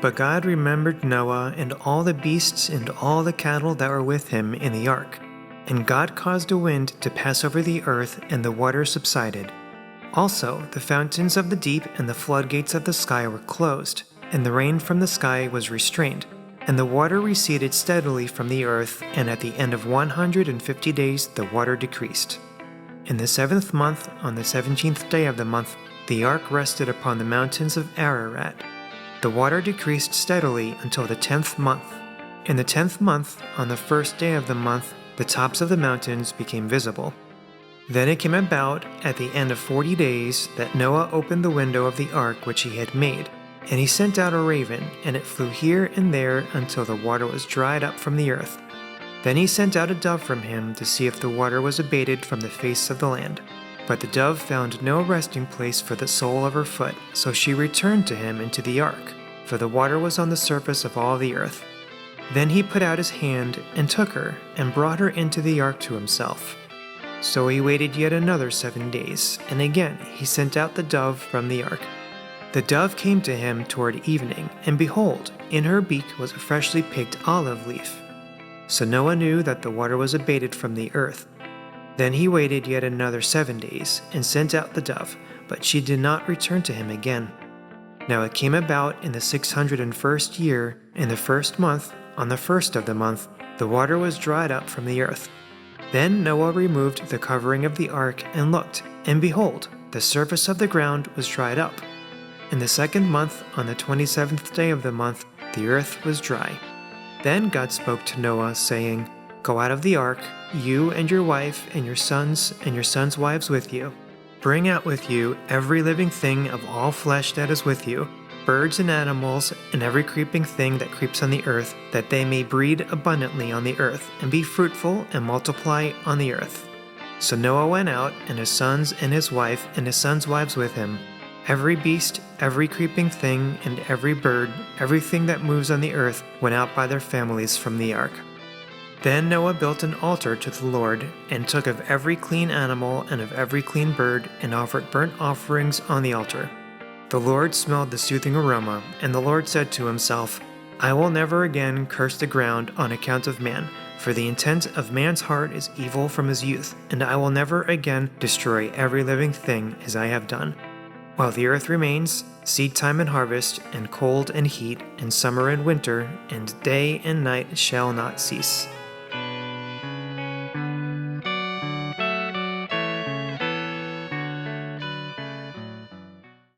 But God remembered Noah and all the beasts and all the cattle that were with him in the ark. And God caused a wind to pass over the earth, and the water subsided. Also, the fountains of the deep and the floodgates of the sky were closed, and the rain from the sky was restrained, and the water receded steadily from the earth, and at the end of 150 days the water decreased. In the 7th month, on the 17th day of the month, the ark rested upon the mountains of Ararat. The water decreased steadily until the 10th month. In the 10th month, on the 1st day of the month, the tops of the mountains became visible. Then it came about at the end of 40 days that Noah opened the window of the ark which he had made, and he sent out a raven, and it flew here and there until the water was dried up from the earth. Then he sent out a dove from him to see if the water was abated from the face of the land. But the dove found no resting place for the sole of her foot, so she returned to him into the ark, for the water was on the surface of all the earth. Then he put out his hand and took her, and brought her into the ark to himself. So he waited yet another 7 days, and again he sent out the dove from the ark. The dove came to him toward evening, and behold, in her beak was a freshly picked olive leaf. So Noah knew that the water was abated from the earth. Then he waited yet another 7 days, and sent out the dove, but she did not return to him again. Now it came about in the 601st year, in the 1st month, on the 1st of the month, the water was dried up from the earth. Then Noah removed the covering of the ark and looked, and behold, the surface of the ground was dried up. In the 2nd month, on the 27th day of the month, the earth was dry. Then God spoke to Noah, saying, Go out of the ark, you and your wife and your sons wives with you. Bring out with you every living thing of all flesh that is with you, birds and animals, and every creeping thing that creeps on the earth, that they may breed abundantly on the earth, and be fruitful and multiply on the earth. So Noah went out, and his sons and his wife and his sons' wives with him. Every beast, every creeping thing, and every bird, everything that moves on the earth, went out by their families from the ark. Then Noah built an altar to the Lord, and took of every clean animal and of every clean bird, and offered burnt offerings on the altar. The Lord smelled the soothing aroma, and the Lord said to himself, I will never again curse the ground on account of man, for the intent of man's heart is evil from his youth, and I will never again destroy every living thing as I have done. While the earth remains, seed time and harvest, and cold and heat, and summer and winter, and day and night shall not cease.